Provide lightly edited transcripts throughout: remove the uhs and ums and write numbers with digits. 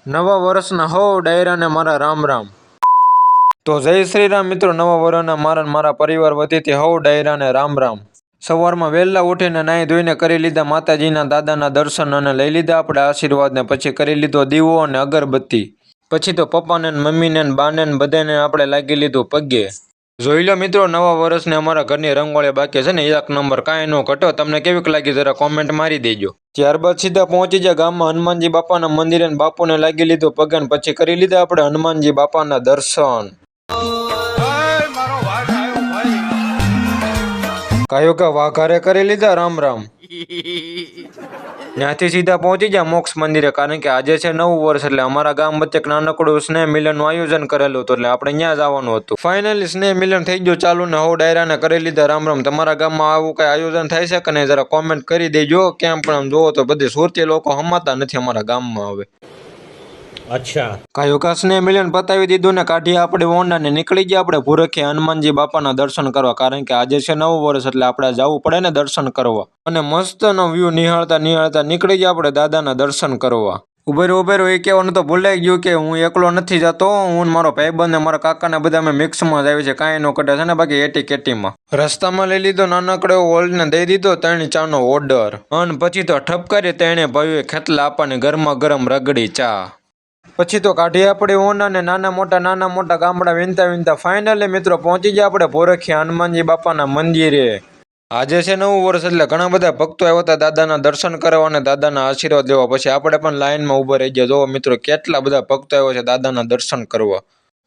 નવા વર્ષના હો ડાયરાને મારા રામ રામ. તો જય શ્રી રામ મિત્રો. નવા વર્ષના મારા પરિવાર વતીથી હો ડાયરાને રામ રામ. સવારમાં વહેલા ઉઠીને નાહી ધોઈને કરી લીધા માતાજીના દાદાના દર્શન અને લઈ લીધા આપણે આશીર્વાદને. પછી કરી લીધો દીવો અને અગરબત્તી. પછી તો પપ્પાને મમ્મીને બાને બધાને આપણે લાગી લીધું પગે. જોઈ લો મિત્રો, નવા વર્ષને અમારા ઘરની રંગોળી બાકી છે ને એક નંબર, કાંઈ ન ઘટો. તમને કેવીક લાગી જરા કોમેન્ટ મારી દેજો. ત્યારબાદ સીધા પહોંચી જાય ગામમાં હનુમાનજી બાપાના મંદિરે, બાપુને લાગી લીધું પગે. પછી કરી લીધા આપણે હનુમાનજી બાપાના દર્શન. કયો કે વાઘારે કરી લીધા રામ રામ. ત્યાંથી સીધા પહોંચી જાય મોક્ષ મંદિરે, કારણ કે આજે છે નવું વર્ષ, એટલે અમારા ગામ વચ્ચે નાનકડું સ્નેહ મિલનનું આયોજન કરેલું હતું, એટલે આપણે ત્યાં જવાનું હતું. ફાઇનલી સ્નેહ મિલન થઈ ગયું ચાલુ ને હો ડાયરાને કરી લીધા રામ રામ. તમારા ગામમાં આવું કઈ આયોજન થાય છે કે નહીં જરા કોમેન્ટ કરી દેજો. કેમ પણ જોવો તો બધી સુરતી લોકો હમાતા નથી અમારા ગામમાં હવે. અચ્છા, કયો કા સ્નેહ મિલન પતાવી દીધું ને કાઢી આપણે હોન્ડા ને નીકળી ગયા આપણે ભૂરખી હનુમાનજી બાપાના દર્શન કરવા, કારણ કે આજે છે નવું વર્ષ, એટલે આપણે જવું પડે ને દર્શન કરવા. અને મસ્તનો વ્યૂ નિહાળતા નીકળી ગયા આપણે દાદાના દર્શન કરવા. ઉભેરો એ કહેવાનું તો ભૂલાઈ ગયું કે હું એકલો નથી જતો, હું મારો ભાઈબંધ ને મારા કાકાને બધા અમે મિક્સમાં જ આવી છે, કાંઈ નો કટે છે ને બાકી એટી કેટીમાં. રસ્તામાં લઈ લીધો નાનકડો હોલ્ડને દઈ દીધો 3 ચાનો ઓર્ડર. અને પછી તો ઠપકારી તેણે ભાઈઓએ ખેતલા આપવાની ગરમા ગરમ રગડી ચા. પછી તો કાઢી આપણે હોન્ડા ને નાના મોટા ગામડા વિનતા ફાઇનલી મિત્રો પહોંચી ગયા આપણે ભોરખિયા હનુમાનજી બાપાના મંદિરે. આજે છે નવું વર્ષ, એટલે ઘણા બધા ભક્તો આવ્યા હતા દાદાના દર્શન કરવા અને દાદાના આશીર્વાદ લેવા. પછી આપણે પણ લાઈનમાં ઊભા રહી ગયા. જોવો મિત્રો કેટલા બધા ભક્તો આવ્યા છે દાદાના દર્શન કરવા.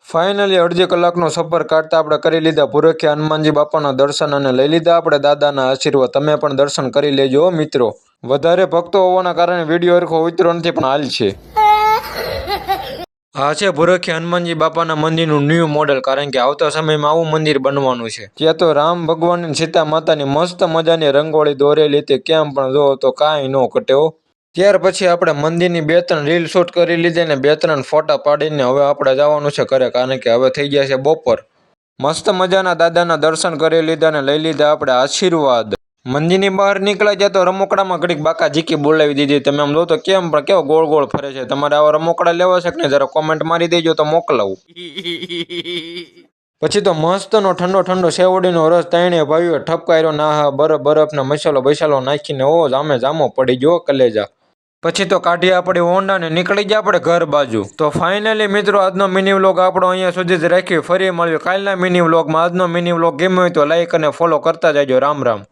ફાઇનલી અડધી કલાકનો સફર કાઢતા આપણે કરી લીધા ભૂરખિયા હનુમાનજી બાપાના દર્શન અને લઈ લીધા આપણે દાદાના આશીર્વાદ. તમે પણ દર્શન કરી લેજો મિત્રો. વધારે ભક્તો હોવાના કારણે વિડીયો હરખો ઉતરો નથી, પણ હાલ છે. આ છે ભૂરખિયા હનુમાનજી બાપાના મંદિરનું ન્યૂ મોડેલ, કારણ કે આવતા સમયમાં આવું મંદિર બનવાનું છે. ત્યાં તો રામ ભગવાન અને સીતા માતાની મસ્ત મજાની રંગોળી દોરેલી હતી. કેમ પણ જો તો કાંઈ ન ઘટે. ત્યાર પછી આપણે મંદિરની 2-3 રીલ શૂટ કરી લીધી ને 2-3 ફોટા પાડીને હવે આપણે જવાનું છે ઘરે, કારણ કે હવે થઈ ગયા છે બપોર. મસ્ત મજાના દાદાના દર્શન કરી લીધા ને લઈ લીધા આપણે આશીર્વાદ. મંદિરની બહાર નીકળ્યા ગયા તો રમકડામાં ઘડીક બાકા ઝીકી બોલાવી દીધી. તમે આમ જો તો કેમ પણ કેવો ગોળ ગોળ ફરે છે. તમારે આવા રમકડા લેવા છે કે ને જરા કોમેન્ટ મારી દેજો તો મોકલાવું. પછી તો મસ્તનો ઠંડો શેવડીનો રસ ત્રણેય ભાઈઓ ઠપકાર્યો ના હા બરફનો મસાલો નાખીને ઓ જામો પડી ગયો કલેજા. પછી તો કાઢી આપણે હોન્ડા ને નીકળી ગયા આપણે ઘર બાજુ. તો ફાઇનલી મિત્રો આજનો મિની વ્લોગ આપણો અહીંયા સુધી જ રાખ્યો. ફરી મળ્યો કાલના મિની વ્લોગમાં. આજનો મિની વ્લોગ ગમ્યો હોય તો લાઈક અને ફોલો કરતા જાજો. રામ રામ.